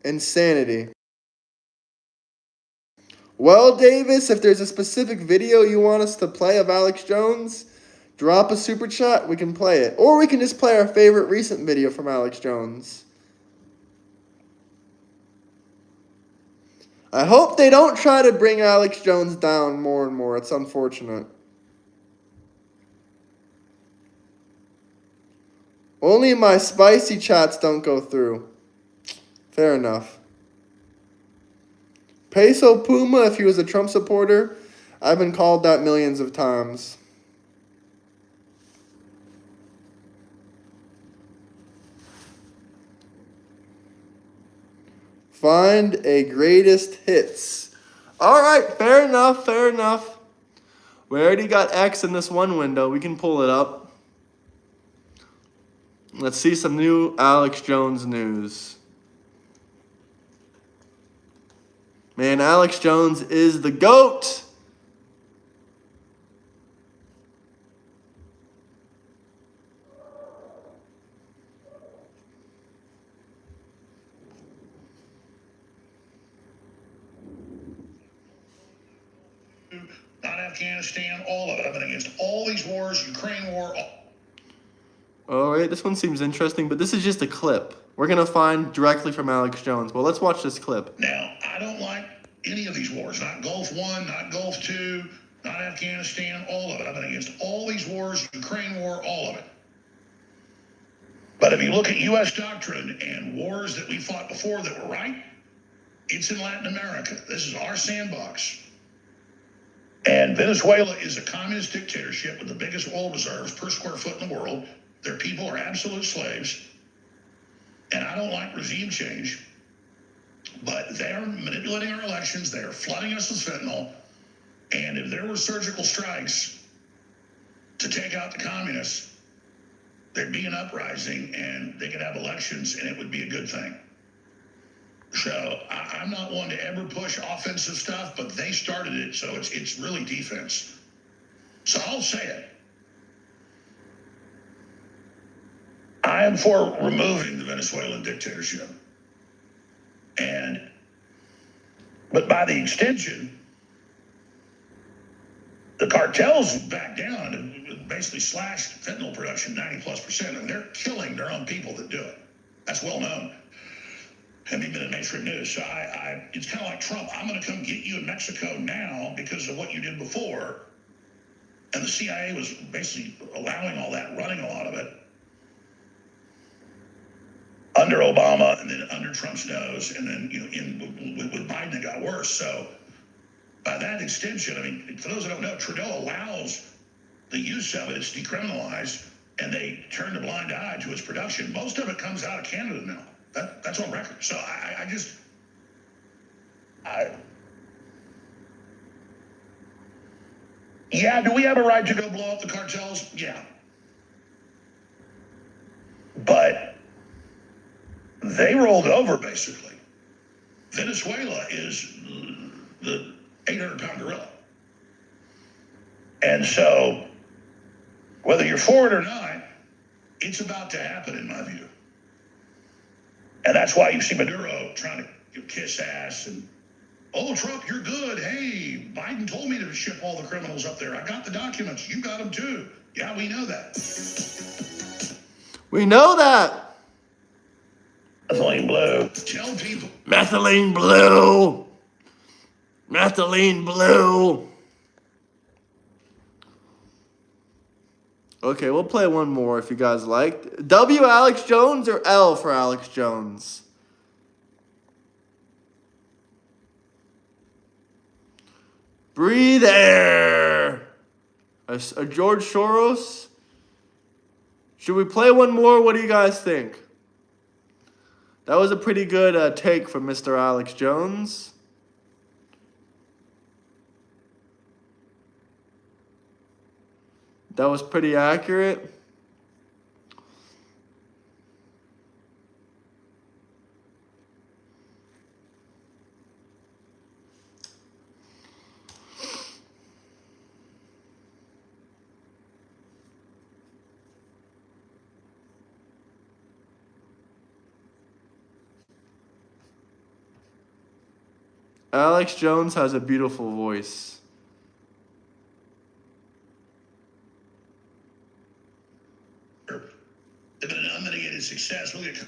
insanity. Well, Davis, if there's a specific video you want us to play of Alex Jones, drop a super chat, we can play it. Or we can just play our favorite recent video from Alex Jones. I hope they don't try to bring Alex Jones down more and more. It's unfortunate. Only my spicy chats don't go through. Fair enough. Peso Puma, if he was a Trump supporter, I've been called that millions of times. Find a greatest hits. All right, fair enough, fair enough. We already got X in this one window. We can pull it up. Let's see some new Alex Jones news. Man, Alex Jones is the GOAT. Not Afghanistan, all of it. I've been against all these wars, Ukraine war. All right, this one seems interesting, but this is just a clip. We're going to find directly from Alex Jones. Well, let's watch this clip. Now, I don't like any of these wars. Not Gulf War, not Gulf II, not Afghanistan, all of it. I've been against all these wars, Ukraine war, all of it. But if you look at U.S. doctrine and wars that we fought before that were right, it's in Latin America. This is our sandbox. And Venezuela is a communist dictatorship with the biggest oil reserves per square foot in the world. Their people are absolute slaves. And I don't like regime change. But they are manipulating our elections. They are flooding us with fentanyl. And if there were surgical strikes to take out the communists, there'd be an uprising and they could have elections and it would be a good thing. So I'm not one to ever push offensive stuff, but they started it, so it's really defense. So I'll say it. I am for removing the Venezuelan dictatorship. But by the extension, the cartels back down and basically slashed fentanyl production 90+%, and they're killing their own people that do it. That's well known. And even in mainstream news. So it's kind of like Trump. I'm going to come get you in Mexico now because of what you did before. And the CIA was basically allowing all that, running a lot of it under Obama and then under Trump's nose. And then, with Biden, it got worse. So by that extension, I mean, for those that don't know, Trudeau allows the use of it. It's decriminalized. And they turn a blind eye to its production. Most of it comes out of Canada now. That's on record. So yeah, do we have a right to go blow up the cartels? Yeah. But they rolled over, basically. Venezuela is the 800-pound gorilla. And so, whether you're for it or not, it's about to happen, in my view. And that's why you see Maduro trying to kiss ass and, oh, Trump, you're good. Hey, Biden told me to ship all the criminals up there. I got the documents. You got them too. Yeah, we know that. We know that. Methylene blue. Tell people. Methylene blue. Methylene blue. Okay, we'll play one more if you guys like. W Alex Jones or L for Alex Jones? Breathe air. A George Soros? Should we play one more? What do you guys think? That was a pretty good take from Mr. Alex Jones. That was pretty accurate. Alex Jones has a beautiful voice. They've been an unmitigated success. Look at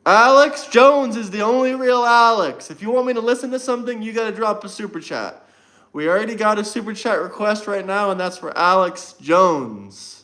Alex Jones is the only real Alex. If you want me to listen to something, you got to drop a super chat. We already got a super chat request right now, and that's for Alex Jones.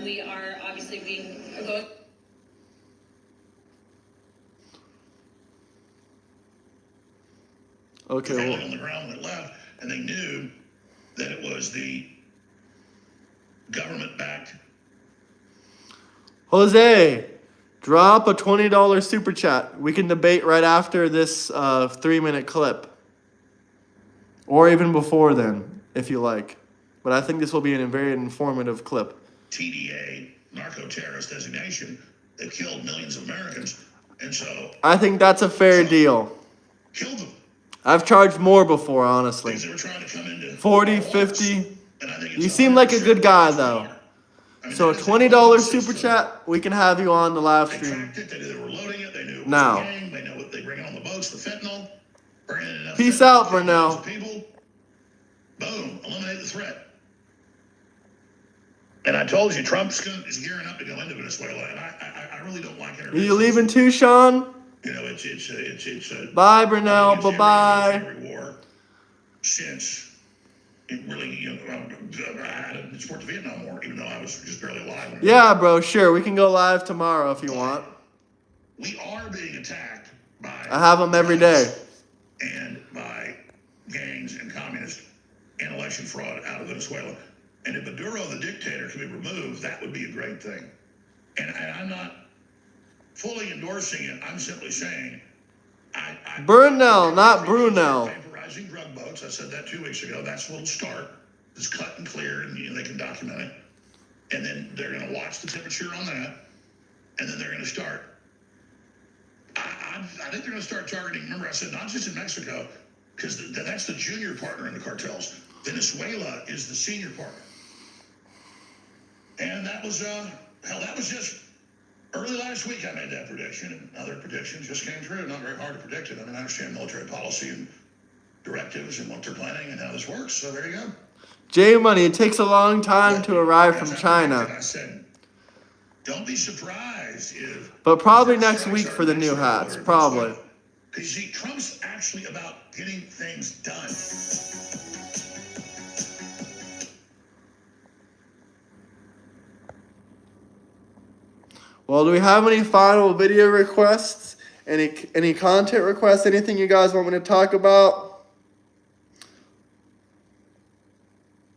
We are obviously going. Okay. Family on the ground when it left, and they knew that it was the government-backed. Jose, drop a $20 super chat. We can debate right after this 3-minute clip. Or even before then, if you like. But I think this will be a very informative clip. TDA, narco-terrorist designation, they've killed millions of Americans, and so... I think that's a fair deal. Killed them. I've charged more before, honestly. They were trying to come into 40, 50. You seem like a good guy, though. So a $20 super chat, we can have you on the live stream. They were loading it. They knew it was now. a gang. They know what they bring it on the boats, the fentanyl. Bringing in enough Peace fentanyl out, to kill millions Brunel. of people. Boom, eliminate the threat. And I told you, Trump is gearing up to go into Venezuela, and I really don't like it. Are you leaving too, Sean? You know, it's Bye, Brunel. Bye-bye. Every war since it really, you know, I didn't support the Vietnam War, even though I was just barely alive. Yeah, bro, sure. We can go live tomorrow if you want. We are being attacked by... I have them every day. And by gangs and communists and election fraud out of Venezuela. And if Maduro, the dictator, can be removed, that would be a great thing. And I'm not fully endorsing it. I'm simply saying... Brunel, not Brunel. Vaporizing drug boats. I said that 2 weeks ago. That's a little start. It's cut and clear, and you know, they can document it. And then they're going to watch the temperature on that, and then they're going to start. I think they're going to start targeting. Remember, I said not just in Mexico, because that's the junior partner in the cartels. Venezuela is the senior partner. And that was that was just early last week. I made that prediction, and other predictions just came true. Not very hard to predict it. I mean, I understand military policy and directives and what they're planning and how this works. So there you go. J Money, it takes a long time to arrive from China. I said, don't be surprised if... But probably next week for the new hats. Probably. Because you see, Trump's actually about getting things done. Well, do we have any final video requests? Any content requests? Anything you guys want me to talk about?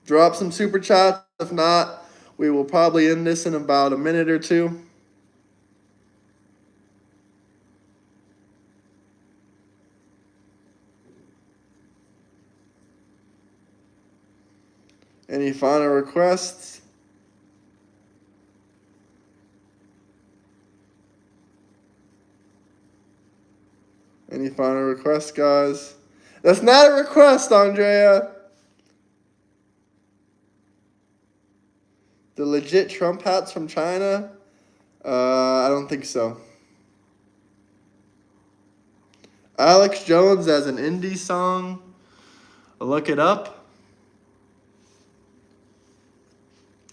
Drop some super chats. If not, we will probably end this in about a minute or two. Any final requests? Any final requests, guys? That's not a request, Andrea. The legit Trump hats from China? I don't think so. Alex Jones as an indie song. I'll look it up.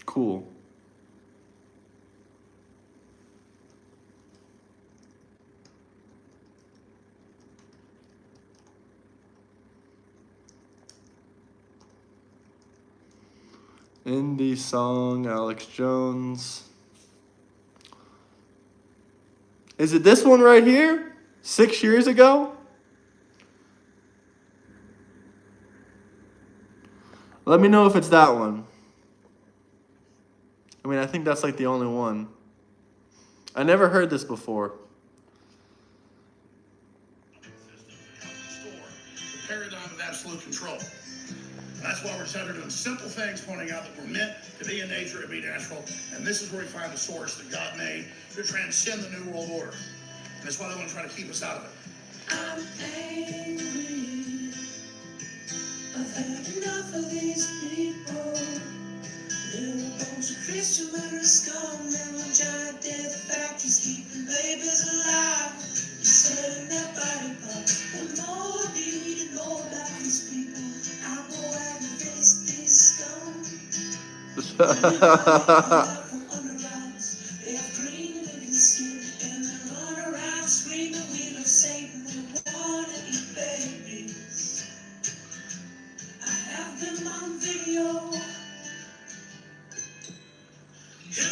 Cool. Indie song, Alex Jones. Is it this one right here? 6 years ago? Let me know if it's that one. I mean, I think that's like the only one. I never heard this before. The paradigm of absolute control. That's why we're centered on simple things, pointing out that we're meant to be in nature and be natural. And this is where we find the source that God made to transcend the New World Order. And that's why they want to try to keep us out of it. I'm angry. I've had enough of these people. They're a bunch of Christian murder scum. They're on giant death factories keeping babies alive. You're setting that body part. What more do you need to know about these people? I go out and face these scum. They have green living skin and they run around screaming, we love Satan, we wanna eat babies. I have them on video. You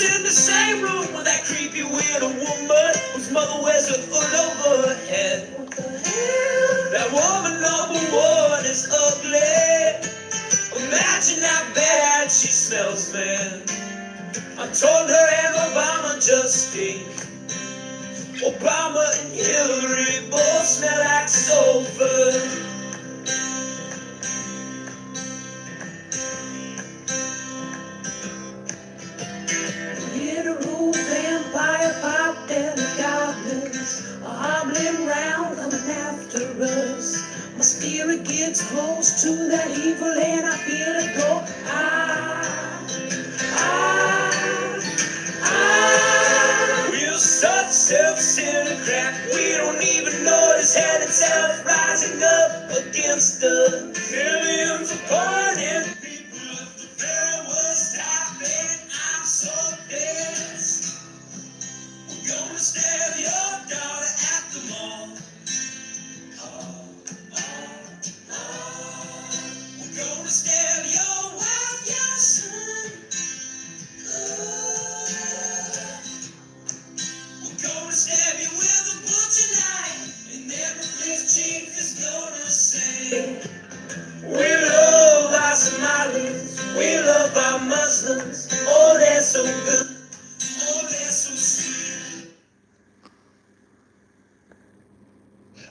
in the same room with that creepy weird woman whose mother wears a hood over her head. What the hell? That woman number one is ugly. Imagine how bad she smells, man. I told her and Obama just stink. Obama and Hillary both smell like sulfur. Little vampire pop and the goblins are hobbling round coming after us. My spirit gets close to that evil and I feel it go. We're such self-centered crap. We don't even notice hell itself rising up against us. Millions of pardon people of the very worst time, and I'm so pissed. We're gonna stab your daughter at the mall. We're gonna stab your wife, your son. We're gonna stab you with a butcher knife, and every police chief is gonna say, we love our Somalis, we love our Muslims. Oh, they're so good. Oh, they're so sweet.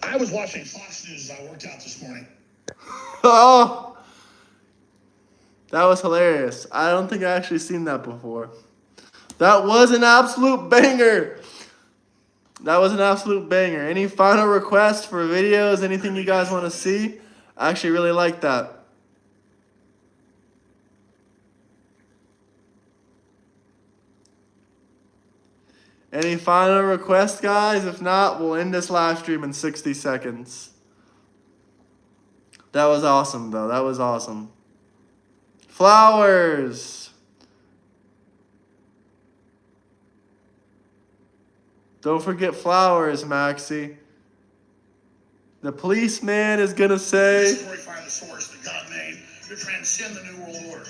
I was watching Fox News as I worked out this morning. Oh, that was hilarious. I don't think I actually seen that before. That was an absolute banger. That was an absolute banger. Any final requests for videos? Anything you guys want to see? I actually really like that. Any final requests, guys? If not, we'll end this live stream in 60 seconds. That was awesome, though. That was awesome. Flowers. Don't forget flowers, Maxie. The policeman is going to say... Glorify the source that God made to transcend the New World Order.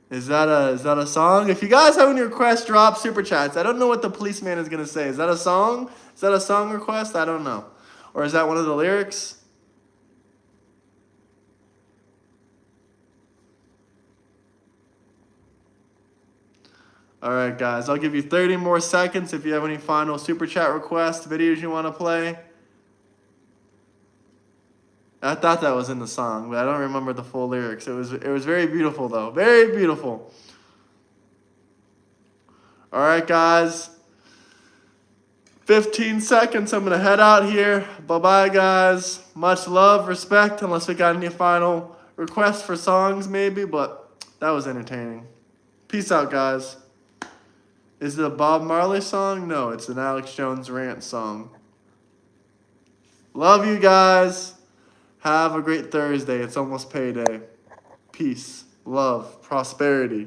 Is that a song? If you guys have any requests, drop super chats. I don't know what the policeman is going to say. Is that a song? Is that a song request? I don't know. Or is that one of the lyrics? All right, guys. I'll give you 30 more seconds if you have any final super chat requests, videos you want to play. I thought that was in the song, but I don't remember the full lyrics. It was very beautiful, though. Very beautiful. All right, guys. 15 seconds. I'm going to head out here. Bye-bye, guys. Much love, respect, unless we got any final requests for songs, maybe, but that was entertaining. Peace out, guys. Is it a Bob Marley song? No, it's an Alex Jones rant song. Love you guys. Have a great Thursday. It's almost payday. Peace, love, prosperity.